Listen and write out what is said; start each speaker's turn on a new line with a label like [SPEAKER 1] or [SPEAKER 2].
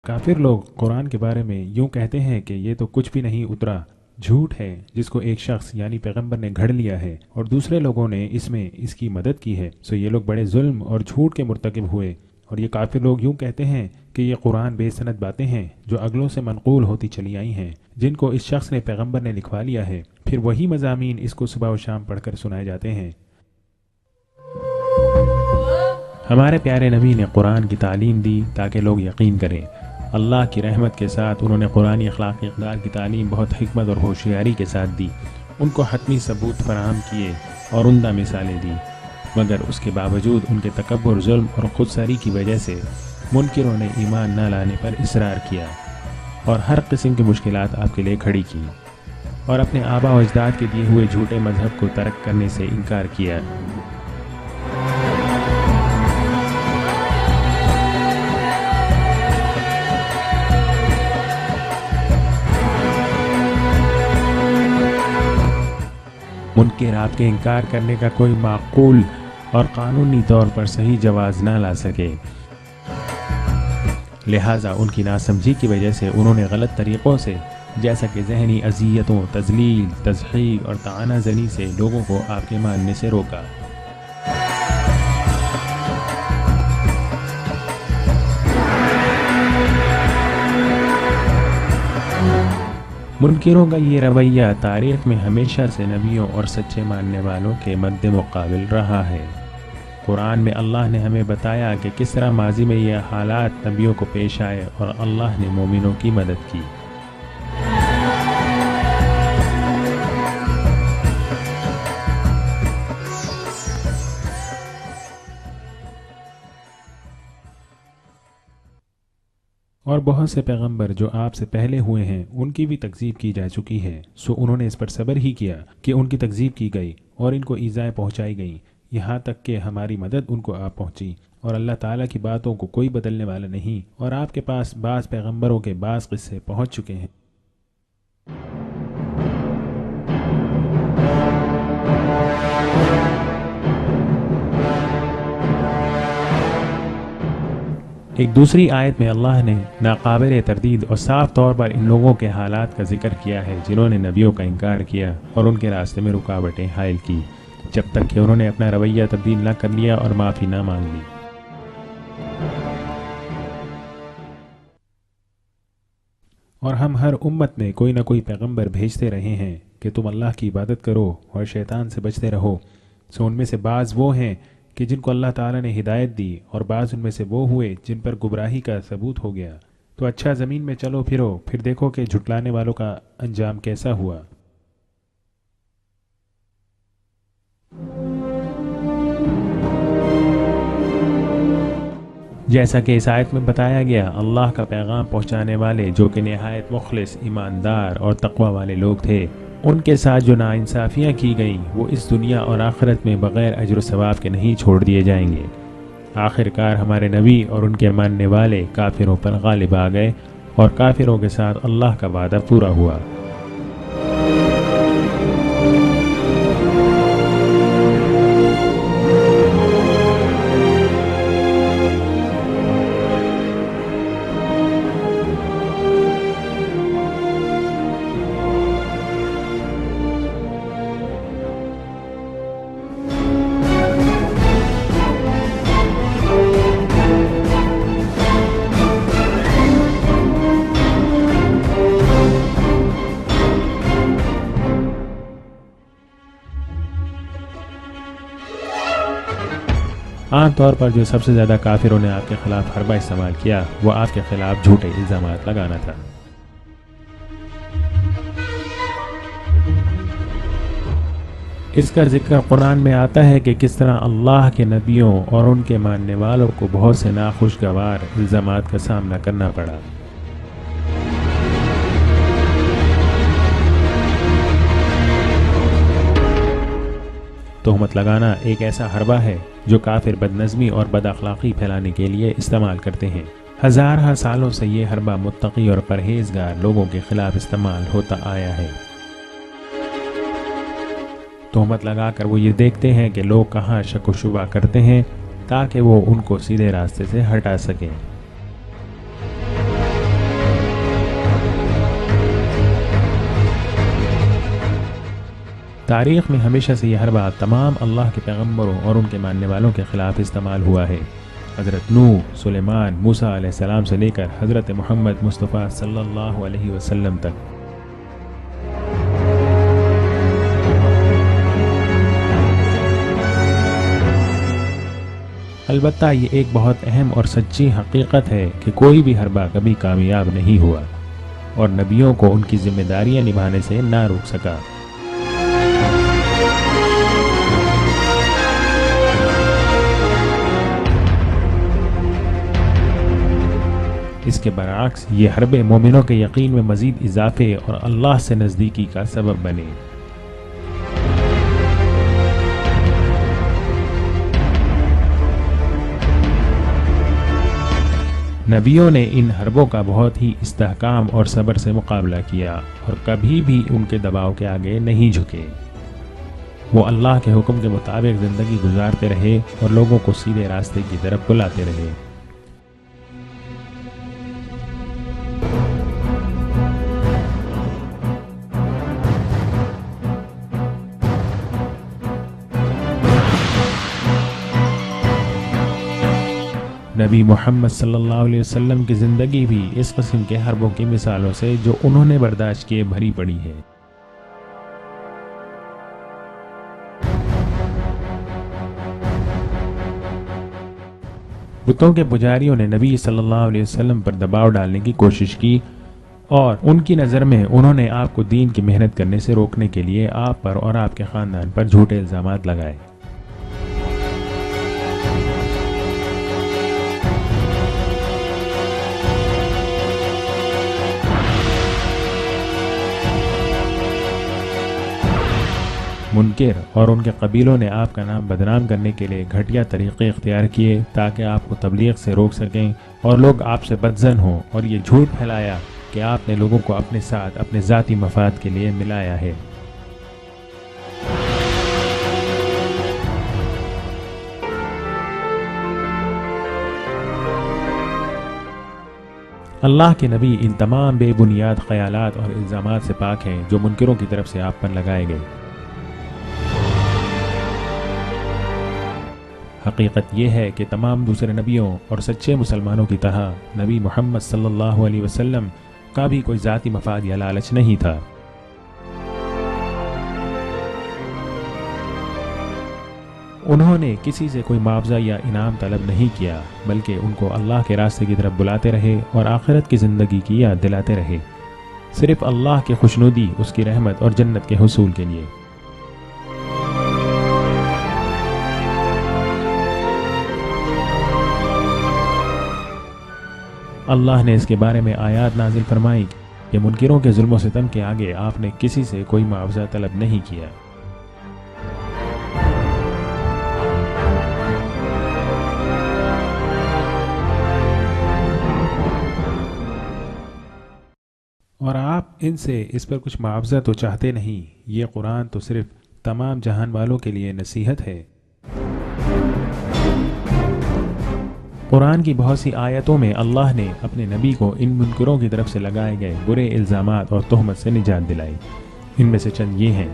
[SPEAKER 1] کافر لوگ قرآن کے بارے میں یوں کہتے ہیں کہ یہ تو کچھ بھی نہیں اترا، جھوٹ ہے جس کو ایک شخص یعنی پیغمبر نے گھڑ لیا ہے اور دوسرے لوگوں نے اس کی مدد کی ہے، سو یہ لوگ بڑے ظلم اور جھوٹ کے مرتکب ہوئے۔ اور یہ کافر لوگ یوں کہتے ہیں کہ یہ قرآن بے سند باتیں ہیں جو اگلوں سے منقول ہوتی چلی آئی ہیں، جن کو اس شخص نے پیغمبر نے لکھوا لیا ہے، پھر وہی مضامین اس کو صبح و شام پڑھ کر سنائے جاتے ہیں۔ ہمارے پیارے نبی نے قرآن کی تعلیم دی تاکہ لوگ یقین کریں۔ اللہ کی رحمت کے ساتھ انہوں نے قرآنی اخلاقی اقدار کی تعلیم بہت حکمت اور ہوشیاری کے ساتھ دی، ان کو حتمی ثبوت فراہم کیے اور عمدہ مثالیں دی، مگر اس کے باوجود ان کے تکبر، ظلم اور خود سری کی وجہ سے منکروں نے ایمان نہ لانے پر اصرار کیا اور ہر قسم کی مشکلات آپ کے لیے کھڑی کی اور اپنے آبا و اجداد کے دیے ہوئے جھوٹے مذہب کو ترک کرنے سے انکار کیا۔ منکر آپ کے انکار کرنے کا کوئی معقول اور قانونی طور پر صحیح جواز نہ لا سکے، لہٰذا ان کی ناسمجھی کی وجہ سے انہوں نے غلط طریقوں سے جیسا کہ ذہنی اذیتوں، تذلیل، تضحیک اور طعنہ زنی سے لوگوں کو آپ کے ماننے سے روکا۔ منکروں کا یہ رویہ تاریخ میں ہمیشہ سے نبیوں اور سچے ماننے والوں کے مد مقابل رہا ہے۔ قرآن میں اللہ نے ہمیں بتایا کہ کس طرح ماضی میں یہ حالات نبیوں کو پیش آئے اور اللہ نے مومنوں کی مدد کی۔ اور بہت سے پیغمبر جو آپ سے پہلے ہوئے ہیں ان کی بھی تکذیب کی جا چکی ہے، سو انہوں نے اس پر صبر ہی کیا کہ ان کی تکذیب کی گئی اور ان کو ایذائیں پہنچائی گئیں، یہاں تک کہ ہماری مدد ان کو آ پہنچی، اور اللہ تعالیٰ کی باتوں کو کوئی بدلنے والا نہیں، اور آپ کے پاس بعض پیغمبروں کے بعض قصے پہنچ چکے ہیں۔ ایک دوسری آیت میں اللہ نے ناقابل تردید اور صاف طور پر ان لوگوں کے حالات کا ذکر کیا ہے جنہوں نے نبیوں کا انکار کیا اور ان کے راستے میں رکاوٹیں حائل کی، جب تک کہ انہوں نے اپنا رویہ تبدیل نہ کر لیا اور معافی نہ مانگ لی۔ اور ہم ہر امت میں کوئی نہ کوئی پیغمبر بھیجتے رہے ہیں کہ تم اللہ کی عبادت کرو اور شیطان سے بچتے رہو، سو ان میں سے بعض وہ ہیں کہ جن کو اللہ تعالیٰ نے ہدایت دی، اور بعض ان میں سے وہ ہوئے جن پر گمراہی کا ثبوت ہو گیا۔ تو اچھا زمین میں چلو پھرو، پھر دیکھو کہ جھٹلانے والوں کا انجام کیسا ہوا۔ جیسا کہ اس آیت میں بتایا گیا، اللہ کا پیغام پہنچانے والے جو کہ نہایت مخلص، ایماندار اور تقوی والے لوگ تھے، ان کے ساتھ جو ناانصافیاں کی گئیں وہ اس دنیا اور آخرت میں بغیر اجر و ثواب کے نہیں چھوڑ دیے جائیں گے۔ آخر کار ہمارے نبی اور ان کے ماننے والے کافروں پر غالب آ گئے اور کافروں کے ساتھ اللہ کا وعدہ پورا ہوا۔ عام طور پر جو سب سے زیادہ کافروں نے آپ کے خلاف حربہ استعمال کیا وہ آپ کے خلاف جھوٹے الزامات لگانا تھا۔ اس کا ذکر قرآن میں آتا ہے کہ کس طرح اللہ کے نبیوں اور ان کے ماننے والوں کو بہت سے ناخوشگوار الزامات کا سامنا کرنا پڑا۔ تہمت لگانا ایک ایسا حربہ ہے جو کافر بدنظمی اور بد اخلاقی پھیلانے کے لیے استعمال کرتے ہیں۔ ہزارہ سالوں سے یہ حربہ متقی اور پرہیزگار لوگوں کے خلاف استعمال ہوتا آیا ہے۔ تہمت لگا کر وہ یہ دیکھتے ہیں کہ لوگ کہاں شک و شبہ کرتے ہیں تاکہ وہ ان کو سیدھے راستے سے ہٹا سکیں۔ تاریخ میں ہمیشہ سے یہ حربہ تمام اللہ کے پیغمبروں اور ان کے ماننے والوں کے خلاف استعمال ہوا ہے، حضرت نوح، سلیمان، موسیٰ علیہ السلام سے لے کر حضرت محمد مصطفیٰ صلی اللہ علیہ وسلم تک۔ البتہ یہ ایک بہت اہم اور سچی حقیقت ہے کہ کوئی بھی حربہ کبھی کامیاب نہیں ہوا اور نبیوں کو ان کی ذمہ داریاں نبھانے سے نہ روک سکا۔ اس کے برعکس یہ حربیں مومنوں کے یقین میں مزید اضافے اور اللہ سے نزدیکی کا سبب بنے۔ نبیوں نے ان حربوں کا بہت ہی استحکام اور صبر سے مقابلہ کیا اور کبھی بھی ان کے دباؤ کے آگے نہیں جھکے۔ وہ اللہ کے حکم کے مطابق زندگی گزارتے رہے اور لوگوں کو سیدھے راستے کی طرف بلاتے رہے۔ نبی محمد صلی اللہ علیہ وسلم کی زندگی بھی اس قسم کے حربوں کی مثالوں سے جو انہوں نے برداشت کیے بھری پڑی ہے۔ بتوں کے پجاریوں نے نبی صلی اللہ علیہ وسلم پر دباؤ ڈالنے کی کوشش کی اور ان کی نظر میں انہوں نے آپ کو دین کی محنت کرنے سے روکنے کے لیے آپ پر اور آپ کے خاندان پر جھوٹے الزامات لگائے۔ منکر اور ان کے قبیلوں نے آپ کا نام بدنام کرنے کے لیے گھٹیا طریقے اختیار کیے تاکہ آپ کو تبلیغ سے روک سکیں اور لوگ آپ سے بدظن ہوں، اور یہ جھوٹ پھیلایا کہ آپ نے لوگوں کو اپنے ساتھ اپنے ذاتی مفاد کے لیے ملایا ہے۔ اللہ کے نبی ان تمام بے بنیاد خیالات اور الزامات سے پاک ہیں جو منکروں کی طرف سے آپ پر لگائے گئے۔ حقیقت یہ ہے کہ تمام دوسرے نبیوں اور سچے مسلمانوں کی طرح نبی محمد صلی اللہ علیہ وسلم کا بھی کوئی ذاتی مفاد یا لالچ نہیں تھا۔ انہوں نے کسی سے کوئی معاوضہ یا انعام طلب نہیں کیا، بلکہ ان کو اللہ کے راستے کی طرف بلاتے رہے اور آخرت کی زندگی کی یاد دلاتے رہے، صرف اللہ کی خوشنودی، اس کی رحمت اور جنت کے حصول کے لیے۔ اللہ نے اس کے بارے میں آیات نازل فرمائی کہ منکروں کے ظلم و ستم کے آگے آپ نے کسی سے کوئی معاوضہ طلب نہیں کیا۔ اور آپ ان سے اس پر کچھ معاوضہ تو چاہتے نہیں۔ یہ قرآن تو صرف تمام جہان والوں کے لیے نصیحت ہے۔ قرآن کی بہت سی آیتوں میں اللہ نے اپنے نبی کو ان منکروں کی طرف سے لگائے گئے برے الزامات اور تہمت سے نجات دلائی۔ ان میں سے چند یہ ہیں۔